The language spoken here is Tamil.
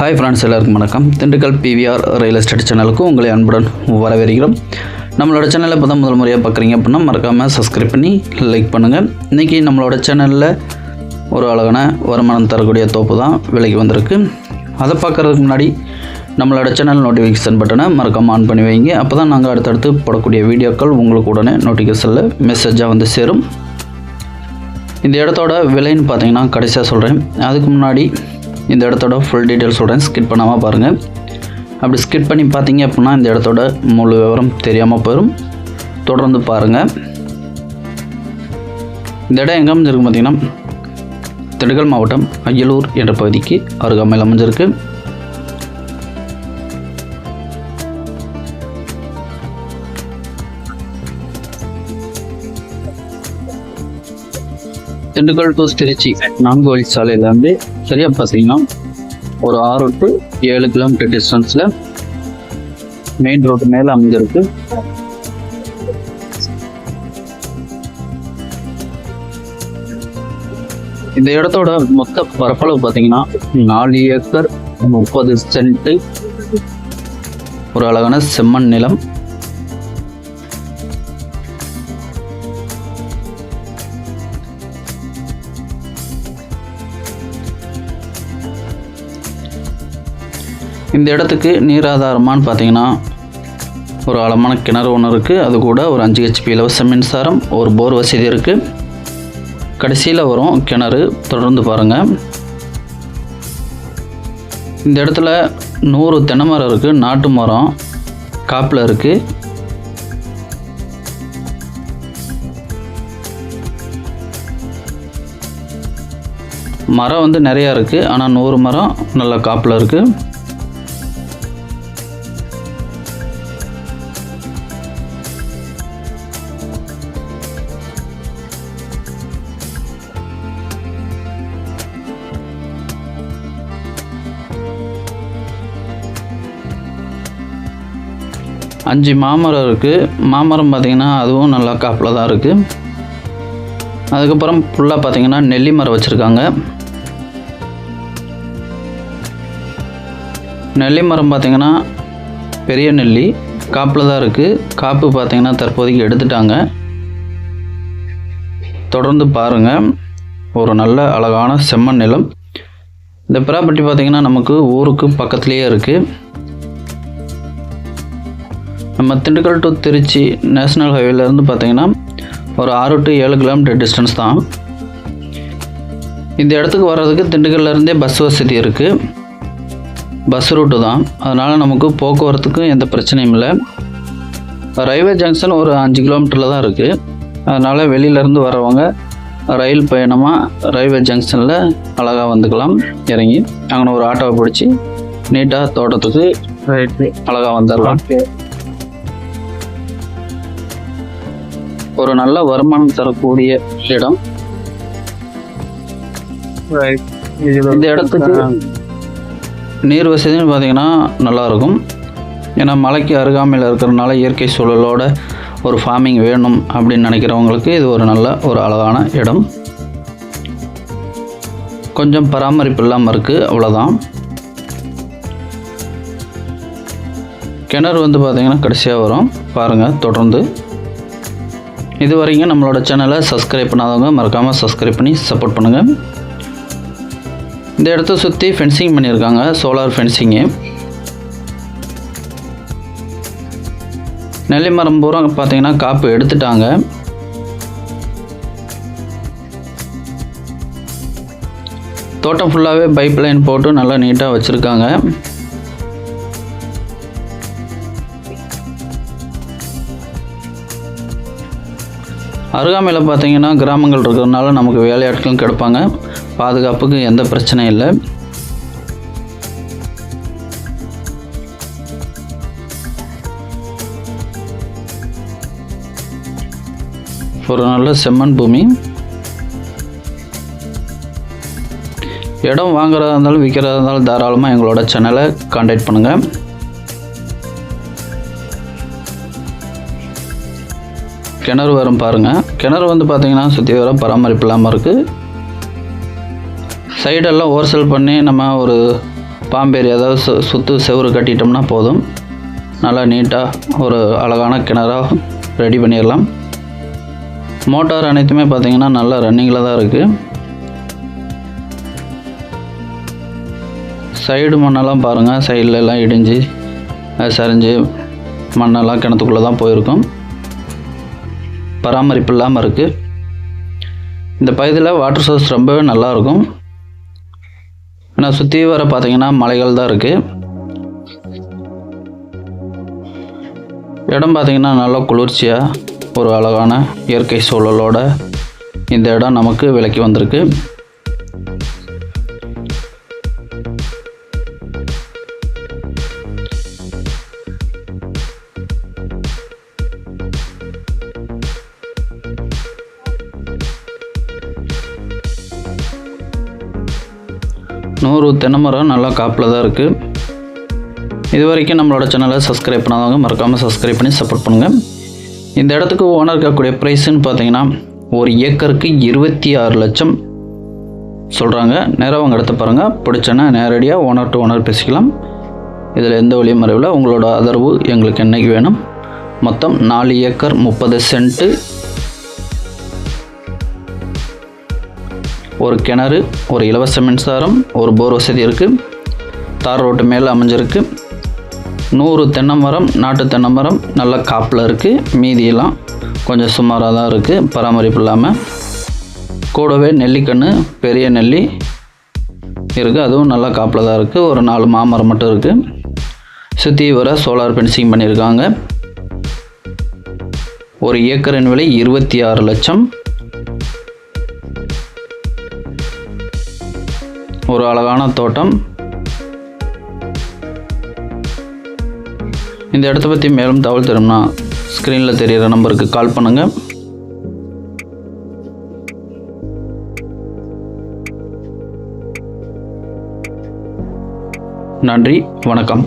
ஹாய் ஃப்ரெண்ட்ஸ், எல்லாருக்கும் வணக்கம். திண்டுக்கல் பிவிஆர் ரியல் எஸ்டேட் சேனலுக்கு உங்களை அன்புடன் வரவேற்கிறோம். நம்மளோட சேனலை இப்போ தான் முதல் முறையாக பார்க்குறீங்க அப்படின்னா மறக்காமல் சப்ஸ்கிரைப் பண்ணி லைக் பண்ணுங்கள். இன்றைக்கி நம்மளோட சேனலில் ஒரு அழகான வருமானம் தரக்கூடிய தோப்பு தான் விலைக்கு வந்திருக்கு. அதை பார்க்குறதுக்கு முன்னாடி நம்மளோட சேனல் நோட்டிஃபிகேஷன் பட்டனை மறக்காமல் ஆன் பண்ணி வைங்க. அப்போ தான் நாங்கள் அடுத்தடுத்து போடக்கூடிய வீடியோக்கள் உங்களுக்கு உடனே நோட்டிஃபிகேஷனில் மெசேஜாக வந்து சேரும். இந்த இடத்தோட விலைன்னு பார்த்தீங்கன்னா கடைசியாக சொல்கிறேன். அதுக்கு முன்னாடி இந்த இடத்தோட ஃபுல் டீட்டெயில்ஸ் சொல்கிறேன், ஸ்கிப் பண்ணாமல் பாருங்கள். அப்படி ஸ்கிப் பண்ணி பார்த்தீங்க அப்படின்னா இந்த இடத்தோட முழு விவரம் தெரியாமல் போயிடும். தொடர்ந்து பாருங்கள். இந்த இடம் எங்கே அமைஞ்சிருக்கு பார்த்தீங்கன்னா திண்டுக்கல் மாவட்டம் அய்யலூர் என்ற பகுதிக்கு அருகாமையில் அமைஞ்சிருக்கு. திண்டுக்கல் டு திருச்சி 4 வழி சாலையிலேருந்து சரியாக பார்த்தீங்கன்னா ஒரு 6 to 7 கிலோமீட்டர் டிஸ்டன்ஸில் மெயின் ரோடு மேலே அமைஞ்சிருக்கு. இந்த இடத்தோட மொத்த பரப்பளவு பார்த்தீங்கன்னா 4 ஏக்கர் 30 சென்ட். ஒரு அழகான செம்மண் நிலம். இந்த இடத்துக்கு நீர் ஆதாரமானு பார்த்தீங்கன்னா ஒரு ஆழமான கிணறு ஒன்று இருக்குது. அது கூட ஒரு 5 HP இலவச மின்சாரம், ஒரு போர் வசதி இருக்குது. கடைசியில் வரும் கிணறு. தொடர்ந்து பாருங்கள். இந்த இடத்துல 100 தென்னை மரம் இருக்குது. நாட்டு மரம் காப்பில் இருக்குது. மரம் வந்து நிறையா இருக்குது, ஆனால் 100 மரம் நல்ல காப்பில் இருக்குது. அஞ்சு மாமரம் இருக்குது. மாமரம் பார்த்திங்கன்னா அதுவும் நல்லா காப்பில் தான் இருக்குது. அதுக்கப்புறம் ஃபுல்லாக பார்த்திங்கன்னா நெல்லி மரம் வச்சுருக்காங்க. நெல்லி மரம் பார்த்திங்கன்னா பெரிய நெல்லி காப்பில் தான் இருக்குது. காப்பு பார்த்திங்கன்னா தற்போதைக்கு எடுத்துட்டாங்க. தொடர்ந்து பாருங்கள். ஒரு நல்ல அழகான செம்மண் நிலம். இந்த ப்ராப்பர்ட்டி பார்த்திங்கன்னா நமக்கு ஊருக்கு பக்கத்துலேயே இருக்குது. நம்ம திண்டுக்கல் டு திருச்சி நேஷ்னல் ஹைவேலேருந்து பார்த்தீங்கன்னா ஒரு 6 to 7 கிலோமீட்டர் டிஸ்டன்ஸ் தான். இந்த இடத்துக்கு வர்றதுக்கு திண்டுக்கல்லேருந்தே பஸ் வசதி இருக்குது. பஸ் ரூட்டு தான், அதனால் நமக்கு போக்குவரத்துக்கும் எந்த பிரச்சனையும் இல்லை. ரயில்வே ஜங்ஷன் ஒரு 5 கிலோமீட்டரில் தான் இருக்குது. அதனால் வெளியிலேருந்து வரவங்க ரயில் பயணமாக ரயில்வே ஜங்ஷனில் அழகாக வந்துக்கலாம். இறங்கி அங்கே ஒரு ஆட்டோவை பிடிச்சி நீட்டாக தோட்டத்துக்கு அழகாக வந்துடலாம். ஒரு நல்ல வருமானம் தரக்கூடிய இடம். இந்த இடத்துக்கு நீர் வசதின்னு பார்த்தீங்கன்னா நல்லாயிருக்கும். ஏன்னா மலைக்கு அருகாமையில் இருக்கிறதுனால இயற்கை சூழலோட ஒரு ஃபார்மிங் வேணும் அப்படின்னு நினைக்கிறவங்களுக்கு இது ஒரு நல்ல ஒரு அழகான இடம். கொஞ்சம் பராமரிப்பு இல்லாமல் இருக்குது, அவ்வளோதான். கிணறு வந்து பார்த்திங்கன்னா கடைசியாக வரும். பாருங்கள். தொடர்ந்து இது வரைக்கும் நம்மளோட சேனலை சப்ஸ்கிரைப் பண்ணாதவங்க மறக்காமல் சப்ஸ்கிரைப் பண்ணி சப்போர்ட் பண்ணுங்கள். இந்த இடத்த சுற்றி ஃபென்சிங் பண்ணியிருக்காங்க, சோலார் ஃபென்சிங்கு. நெல்லி மரம் பூரா பார்த்தீங்கன்னா காப்பு எடுத்துட்டாங்க. தோட்டம் ஃபுல்லாகவே பைப் லைன் போட்டு நல்லா நீட்டாக வச்சுருக்காங்க. அருகாமையில் பார்த்தீங்கன்னா கிராமங்கள் இருக்கிறதுனால நமக்கு வேலையாட்களும் கிடைப்பாங்க. பாதுகாப்புக்கு எந்த பிரச்சனையும் இல்லை. ஒரு நல்ல செம்மண் பூமி. இடம் வாங்குறதா இருந்தாலும் விற்கிறதா இருந்தாலும் தாராளமாக எங்களோட சேனலை கான்டாக்ட் பண்ணுங்கள். கிணறு வரும் பாருங்கள். கிணறு வந்து பார்த்திங்கன்னா சுற்றி வர பராமரிப்பு இல்லாமல் இருக்குது. சைடெல்லாம் ஓவர்செல் பண்ணி நம்ம ஒரு பாம்பேரி அதாவது சுற்று செவுறு கட்டிட்டோம்னா போதும். நல்லா நீட்டாக ஒரு அழகான கிணறாக ரெடி பண்ணிடலாம். மோட்டார் அனைத்துமே பார்த்திங்கன்னா நல்லா ரன்னிங்கில் தான் இருக்குது. சைடு மண்ணெல்லாம் பாருங்கள், சைடில் எல்லாம் இடிஞ்சு சரிஞ்சு மண்ணெல்லாம் கிணத்துக்குள்ளே தான் போயிருக்கும். பராமரிப்பு இல்லாமல் இருக்குது. இந்த பகுதியில் வாட்டர் சோர்ஸ் ரொம்பவே நல்லாயிருக்கும். ஏன்னா சுற்றி வர பார்த்திங்கன்னா மலைகள் தான் இருக்குது. இடம் பார்த்திங்கன்னா நல்லா குளிர்ச்சியாக ஒரு அழகான இயற்கை சூழலோட இந்த இடம் நமக்கு விலைக்கு வந்திருக்கு. நூறு தென்னை மரம் நல்லா காப்பில் தான் இருக்குது. இது வரைக்கும் நம்மளோட சேனலை சப்ஸ்கிரைப் பண்ணாதவங்க மறக்காமல் சப்ஸ்கிரைப் பண்ணி சப்போர்ட் பண்ணுங்கள். இந்த இடத்துக்கு ஓனர் இருக்கக்கூடிய ப்ரைஸுன்னு பார்த்தீங்கன்னா ஒரு ஏக்கருக்கு 26 லட்சம் சொல்கிறாங்க. நேராக அவங்க இடத்த பாருங்கள். பிடிச்சேன்னா நேரடியாக ஓனர் டு ஓனர் பேசிக்கலாம். இதில் எந்த வழியும் மறைவில் உங்களோட ஆதரவு எங்களுக்கு என்றைக்கு வேணும். மொத்தம் 4 ஏக்கர் 30 சென்ட்டு, ஒரு கிணறு, ஒரு இலவச மின்சாரம், ஒரு போர் வசதி இருக்குது. தார் ரோட்டு மேலே அமைஞ்சிருக்கு. 100 தென்னை மரம், நாட்டு தென்னை மரம் நல்ல காப்பில் இருக்குது. மீதியெல்லாம் கொஞ்சம் சுமாராக தான் இருக்குது, பராமரிப்பு இல்லாமல். கூடவே நெல்லிக்கன்று, பெரிய நெல்லி இருக்குது, அதுவும் நல்லா காப்பில் தான் இருக்குது. ஒரு 4 மாமரம் மட்டும் இருக்குது. சுற்றி வர சோலார் ஃபென்சிங் பண்ணியிருக்காங்க. ஒரு ஏக்கரின் விலை 26 லட்சம். ஒரு அழகான தோட்டம். இந்த இடத்த பற்றி மேலும் தகவல் தரும்னா ஸ்க்ரீனில் தெரிகிற நம்பருக்கு கால் பண்ணுங்கள். நன்றி, வணக்கம்.